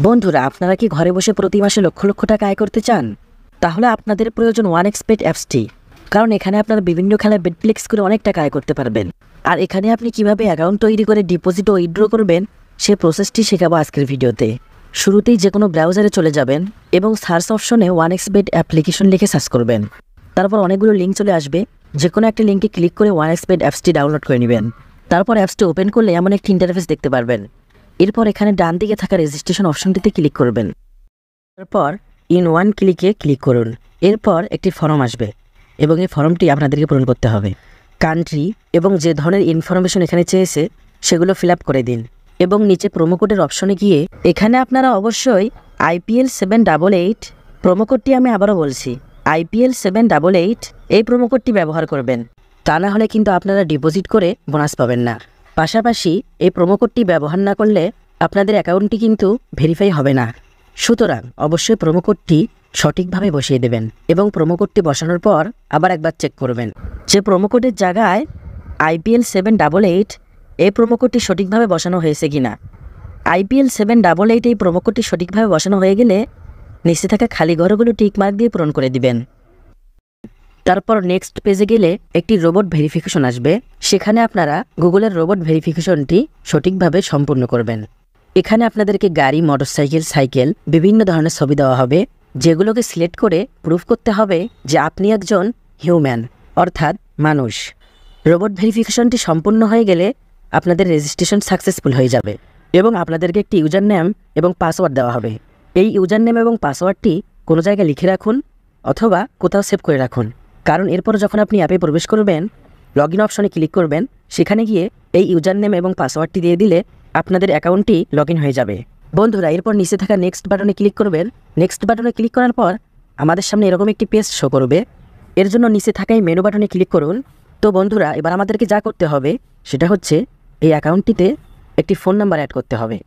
বন্ধুরা, আপনারা কি ঘরে বসে প্রতি মাসে লক্ষ লক্ষ টাকা আয় করতে চান? তাহলে আপনাদের প্রয়োজন OneXBet অ্যাপসটি। কারণ এখানে আপনারা বিভিন্ন খেলায় বেটফ্লিক্স করে অনেক টাকা আয় করতে পারবেন। আর এখানে আপনি কিভাবে অ্যাকাউন্ট তৈরি করে ডিপোজিট ও উইথড্র করবেন সে প্রসেসটি শেখাবো আজকের ভিডিওতে। শুরুতেই যে কোনো ব্রাউজারে চলে যাবেন এবং সার্চ অপশনে OneXBet অ্যাপ্লিকেশন লিখে সার্চ করবেন। তারপর অনেকগুলো লিঙ্ক চলে আসবে, যে কোনো একটা লিঙ্কে ক্লিক করে OneXBet অ্যাপসটি ডাউনলোড করে নেবেন। তারপর অ্যাপসটি ওপেন করলে এমন একটি ইন্টারফেস দেখতে পারবেন। এরপর এখানে ডান দিকে থাকা রেজিস্ট্রেশন অপশনটিতে ক্লিক করবেন। তারপর ইন ওয়ান ক্লিকে ক্লিক করুন। এরপর একটি ফর্ম আসবে এবং এই ফর্মটি আপনাদেরকে পূরণ করতে হবে। কান্ট্রি এবং যে ধরনের ইনফরমেশন এখানে চেয়েছে সেগুলো ফিল আপ করে দিন এবং নিচে প্রোমো কোডের অপশনে গিয়ে এখানে আপনারা অবশ্যই IPL 788 প্রোমো কোডটি আমি আবারও বলছি, IPL 788 এই প্রোমো কোডটি ব্যবহার করবেন। তা না হলে কিন্তু আপনারা ডিপোজিট করে বোনাস পাবেন না। পাশাপাশি এই প্রোমো কোডটি ব্যবহার না করলে আপনাদের অ্যাকাউন্টটি কিন্তু ভেরিফাই হবে না। সুতরাং অবশ্যই প্রোমো কোডটি সঠিকভাবে বসিয়ে দেবেন এবং প্রোমো কোডটি বসানোর পর আবার একবার চেক করবেন যে প্রোমো কোডের জায়গায় IPL 788 এই প্রোমো কোডটি সঠিকভাবে বসানো হয়েছে কিনা। IPL 788 এই প্রোমো কোডটি সঠিকভাবে বসানো হয়ে গেলে নিচে থাকা খালি ঘরগুলো টিক মার্ক দিয়ে পূরণ করে দিবেন। তারপর নেক্সট পেজে গেলে একটি রোবট ভেরিফিকেশন আসবে। সেখানে আপনারা গুগলের রোবট ভেরিফিকেশনটি সঠিকভাবে সম্পূর্ণ করবেন। এখানে আপনাদেরকে গাড়ি, মোটরসাইকেল, সাইকেল বিভিন্ন ধরনের ছবি দেওয়া হবে, যেগুলোকে সিলেক্ট করে প্রুফ করতে হবে যে আপনি একজন হিউম্যান অর্থাৎ মানুষ। রোবট ভেরিফিকেশনটি সম্পূর্ণ হয়ে গেলে আপনাদের রেজিস্ট্রেশন সাকসেসফুল হয়ে যাবে এবং আপনাদেরকে একটি ইউজার নেম এবং পাসওয়ার্ড দেওয়া হবে। এই ইউজার নেম এবং পাসওয়ার্ডটি কোনো জায়গায় লিখে রাখুন অথবা কোথাও সেভ করে রাখুন, কারণ এরপর যখন আপনি অ্যাপে প্রবেশ করবেন লগ ইন অপশনে ক্লিক করবেন, সেখানে গিয়ে এই ইউজার নেম এবং পাসওয়ার্ডটি দিয়ে দিলে আপনাদের অ্যাকাউন্টটি লগ ইন হয়ে যাবে। বন্ধুরা, এরপর নিচে থাকা নেক্সট বাটনে ক্লিক করবেন। নেক্সট বাটনে ক্লিক করার পর আমাদের সামনে এরকম একটি পেজ শো করবে। এর জন্য নিচে থাকা এই মেনু বাটনে ক্লিক করুন। তো বন্ধুরা, এবার আমাদেরকে যা করতে হবে সেটা হচ্ছে এই অ্যাকাউন্টটিতে একটি ফোন নাম্বার অ্যাড করতে হবে।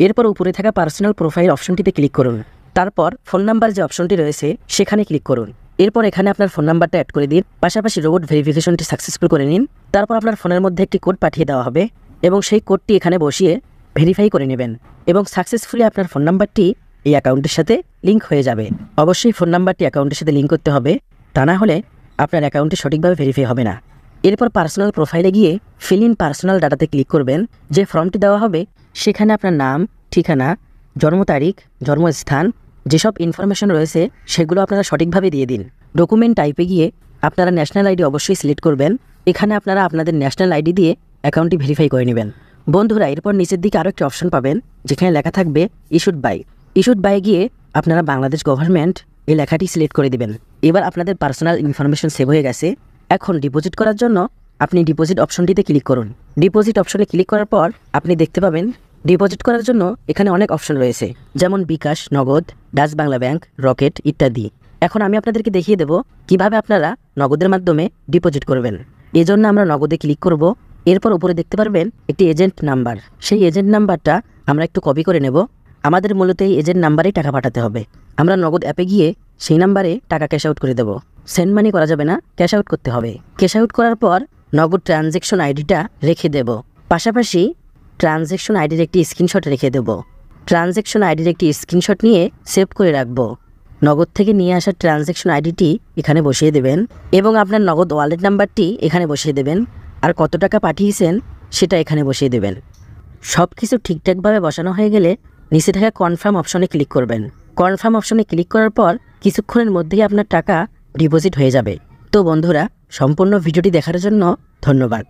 এরপর উপরে থাকা পার্সোনাল প্রোফাইল অপশনটিতে ক্লিক করুন। তারপর ফোন নাম্বার যে অপশনটি রয়েছে সেখানে ক্লিক করুন। এরপর এখানে আপনার ফোন নাম্বারটা অ্যাড করে দিন, পাশাপাশি রোবট ভেরিফিকেশনটি সাকসেসফুল করে নিন। তারপর আপনার ফোনের মধ্যে একটি কোড পাঠিয়ে দেওয়া হবে এবং সেই কোডটি এখানে বসিয়ে ভেরিফাই করে নেবেন এবং সাকসেসফুলি আপনার ফোন নাম্বারটি এই অ্যাকাউন্টের সাথে লিঙ্ক হয়ে যাবে। অবশ্যই ফোন নাম্বারটি অ্যাকাউন্টের সাথে লিঙ্ক করতে হবে, তা না হলে আপনার অ্যাকাউন্টটি সঠিকভাবে ভেরিফাই হবে না। এরপর পার্সোনাল প্রোফাইলে গিয়ে ফিল ইন পার্সোনাল ডাটাতে ক্লিক করবেন। যে ফর্মটি দেওয়া হবে সেখানে আপনার নাম, ঠিকানা, জন্ম তারিখ, জন্মস্থান যেসব ইনফরমেশন রয়েছে সেগুলো আপনারা সঠিকভাবে দিয়ে দিন। ডকুমেন্ট টাইপে গিয়ে আপনারা ন্যাশনাল আইডি অবশ্যই সিলেক্ট করবেন। এখানে আপনারা আপনাদের ন্যাশনাল আইডি দিয়ে অ্যাকাউন্টটি ভেরিফাই করে নেবেন। বন্ধুরা, এরপর নিচের দিকে আরও একটি অপশন পাবেন যেখানে লেখা থাকবে ইস্যুড বাই। ইস্যুড বাই গিয়ে আপনারা বাংলাদেশ গভর্নমেন্ট এই লেখাটি সিলেক্ট করে দিবেন। এবার আপনাদের পার্সোনাল ইনফরমেশন সেভ হয়ে গেছে। এখন ডিপোজিট করার জন্য আপনি ডিপোজিট অপশনটিতে ক্লিক করুন। ডিপোজিট অপশনে ক্লিক করার পর আপনি দেখতে পাবেন ডিপোজিট করার জন্য এখানে অনেক অপশন রয়েছে, যেমন বিকাশ, নগদ, ডাচ বাংলা ব্যাংক, রকেট ইত্যাদি। এখন আমি আপনাদেরকে দেখিয়ে দেব কিভাবে আপনারা নগদের মাধ্যমে ডিপোজিট করবেন। এজন্য আমরা নগদে ক্লিক করব। এরপর উপরে দেখতে পারবেন একটি এজেন্ট নাম্বার। সেই এজেন্ট নাম্বারটা আমরা একটু কপি করে নেব। আমাদের মূলত এই এজেন্ট নাম্বারেই টাকা পাঠাতে হবে। আমরা নগদ অ্যাপে গিয়ে সেই নাম্বারে টাকা ক্যাশ আউট করে দেব। সেন্ড মানি করা যাবে না, ক্যাশ আউট করতে হবে। ক্যাশ আউট করার পর নগদ ট্রানজ্যাকশন আইডিটা রেখে দেব। পাশাপাশি ট্রানজ্যাকশন আইডির একটি স্ক্রিনশট রেখে দেব। ট্রানজ্যাকশন আইডির একটি স্ক্রিনশট নিয়ে সেভ করে রাখবো। নগদ থেকে নিয়ে আসা ট্রানজ্যাকশন আইডিটি এখানে বসিয়ে দেবেন এবং আপনার নগদ ওয়ালেট নাম্বারটি এখানে বসিয়ে দেবেন। আর কত টাকা পাঠিয়েছেন সেটা এখানে বসিয়ে দেবেন। সব কিছু ঠিকঠাকভাবে বসানো হয়ে গেলে নিচে থাকা কনফার্ম অপশনে ক্লিক করবেন। কনফার্ম অপশনে ক্লিক করার পর কিছুক্ষণের মধ্যেই আপনার টাকা ডিপোজিট হয়ে যাবে। তো বন্ধুরা, সম্পূর্ণ ভিডিওটি দেখার জন্য ধন্যবাদ।